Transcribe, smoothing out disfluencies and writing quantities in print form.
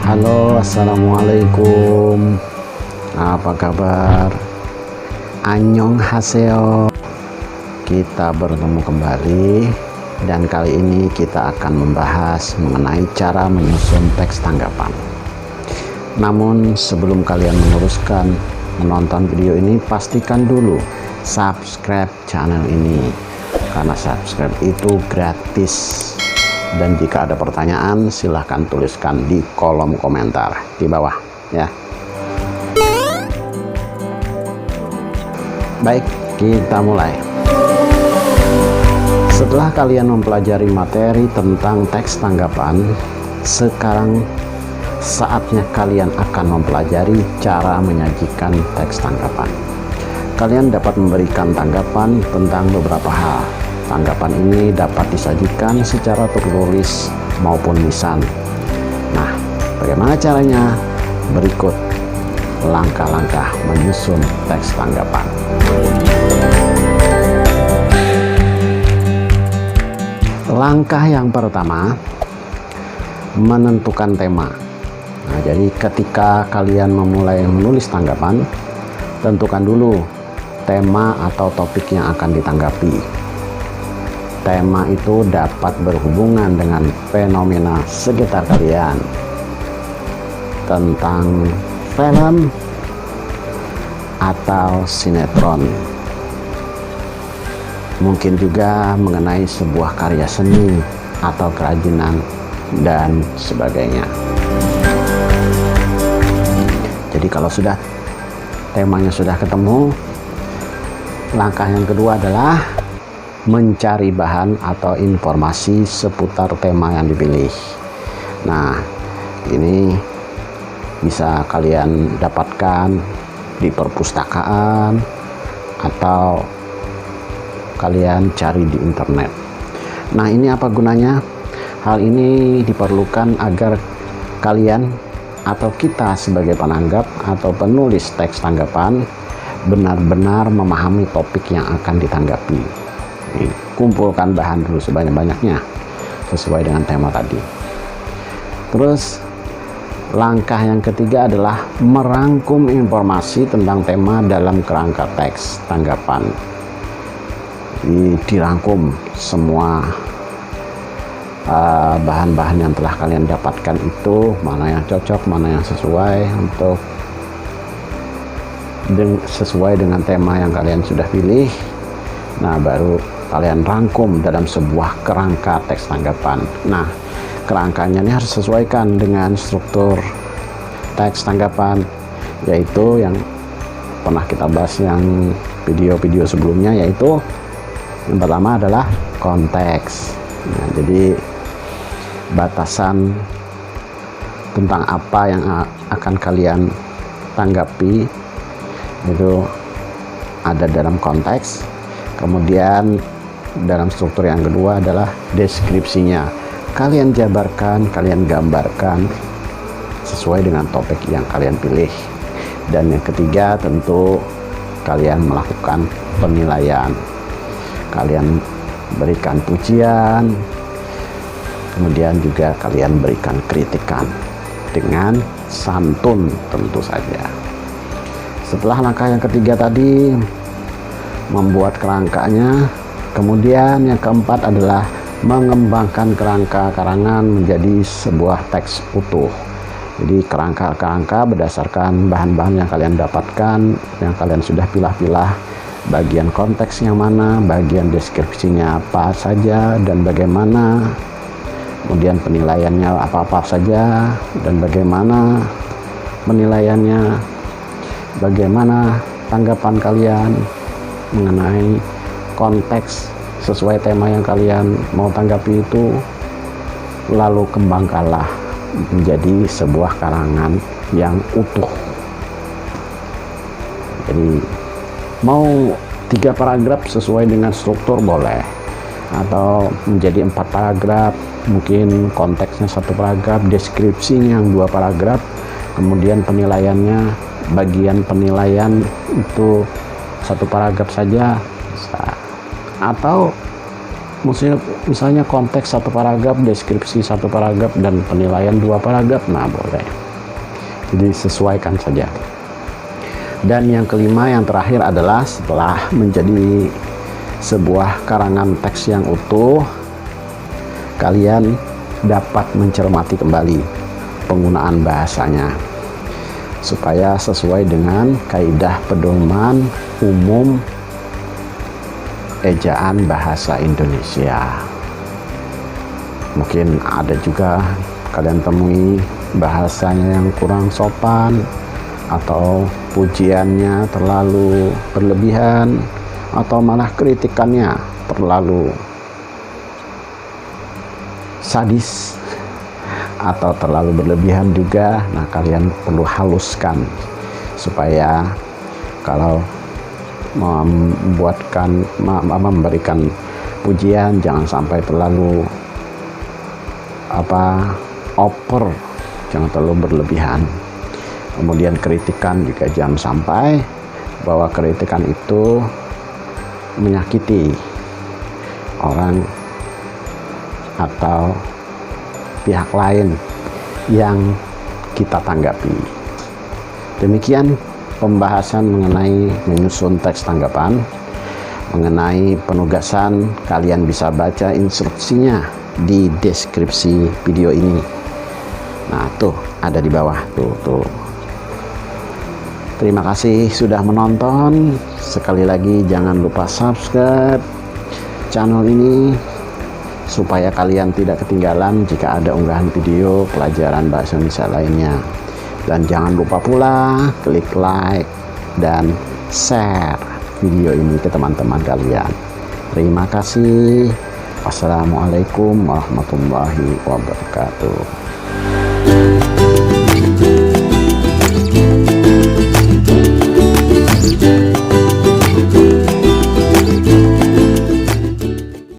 Halo, assalamualaikum. Apa kabar? Annyeonghaseyo. Kita bertemu kembali, dan kali ini kita akan membahas mengenai cara menyusun teks tanggapan. Namun sebelum kalian meneruskan menonton video ini, pastikan dulu subscribe channel ini, karena subscribe itu gratis. Dan jika ada pertanyaan, silahkan tuliskan di kolom komentar di bawah ya. Baik, kita mulai. Setelah kalian mempelajari materi tentang teks tanggapan, sekarang saatnya kalian akan mempelajari cara menyajikan teks tanggapan. Kalian dapat memberikan tanggapan tentang beberapa hal. Tanggapan ini dapat disajikan secara tertulis maupun lisan. Nah, bagaimana caranya? Berikut langkah-langkah menyusun teks tanggapan. Langkah yang pertama, menentukan tema. Nah, jadi ketika kalian memulai menulis tanggapan, tentukan dulu tema atau topik yang akan ditanggapi. Tema itu dapat berhubungan dengan fenomena sekitar kalian, tentang film atau sinetron, mungkin juga mengenai sebuah karya seni atau kerajinan dan sebagainya. Jadi kalau sudah temanya sudah ketemu, langkah yang kedua adalah mencari bahan atau informasi seputar tema yang dipilih. Nah, ini bisa kalian dapatkan di perpustakaan atau kalian cari di internet. Nah, ini apa gunanya? Hal ini diperlukan agar kalian atau kita sebagai penanggap atau penulis teks tanggapan benar-benar memahami topik yang akan ditanggapi. Kumpulkan bahan dulu sebanyak-banyaknya sesuai dengan tema tadi. Terus langkah yang ketiga adalah merangkum informasi tentang tema dalam kerangka teks tanggapan. Dirangkum semua bahan-bahan yang telah kalian dapatkan itu, mana yang cocok, mana yang sesuai sesuai dengan tema yang kalian sudah pilih. Nah, baru kalian rangkum dalam sebuah kerangka teks tanggapan. Nah, kerangkanya ini harus sesuaikan dengan struktur teks tanggapan, yaitu yang pernah kita bahas yang video-video sebelumnya, yaitu yang pertama adalah konteks. Nah, jadi batasan tentang apa yang akan kalian tanggapi itu ada dalam konteks. Kemudian dalam struktur yang kedua adalah deskripsinya. Kalian jabarkan, kalian gambarkan sesuai dengan topik yang kalian pilih. Dan yang ketiga tentu kalian melakukan penilaian. Kalian berikan pujian, kemudian juga kalian berikan kritikan dengan santun tentu saja. Setelah langkah yang ketiga tadi, membuat kerangkanya, kemudian yang keempat adalah mengembangkan kerangka karangan menjadi sebuah teks utuh. Jadi kerangka-kerangka berdasarkan bahan-bahan yang kalian dapatkan, yang kalian sudah pilah-pilah, bagian konteks yang mana, bagian deskripsinya apa saja dan bagaimana, kemudian penilaiannya apa-apa saja dan bagaimana penilaiannya, bagaimana tanggapan kalian mengenai konteks sesuai tema yang kalian mau tanggapi itu, lalu kembangkanlah menjadi sebuah karangan yang utuh. Jadi mau 3 paragraf sesuai dengan struktur boleh, atau menjadi 4 paragraf, mungkin konteksnya 1 paragraf, deskripsinya yang 2 paragraf, kemudian penilaiannya, bagian penilaian itu 1 paragraf saja bisa. Atau misalnya konteks satu paragraf, deskripsi satu paragraf, dan penilaian 2 paragraf, nah boleh. Jadi sesuaikan saja. Dan yang kelima, yang terakhir adalah setelah menjadi sebuah karangan teks yang utuh, kalian dapat mencermati kembali penggunaan bahasanya supaya sesuai dengan kaidah pedoman umum ejaan bahasa Indonesia. Mungkin ada juga kalian temui bahasanya yang kurang sopan, atau pujiannya terlalu berlebihan, atau malah kritikannya terlalu sadis atau terlalu berlebihan juga. Nah, kalian perlu haluskan supaya kalau memberikan pujian jangan sampai terlalu over, jangan terlalu berlebihan. Kemudian kritikan juga jangan sampai bahwa kritikan itu menyakiti orang atau pihak lain yang kita tanggapi. Demikian pembahasan mengenai menyusun teks tanggapan. Mengenai penugasan, kalian bisa baca instruksinya di deskripsi video ini. Nah, tuh ada di bawah tuh. Terima kasih sudah menonton. Sekali lagi jangan lupa subscribe channel ini supaya kalian tidak ketinggalan jika ada unggahan video pelajaran bahasa Indonesia lainnya. Dan jangan lupa pula klik like dan share video ini ke teman-teman kalian. Terima kasih. Wassalamualaikum warahmatullahi wabarakatuh.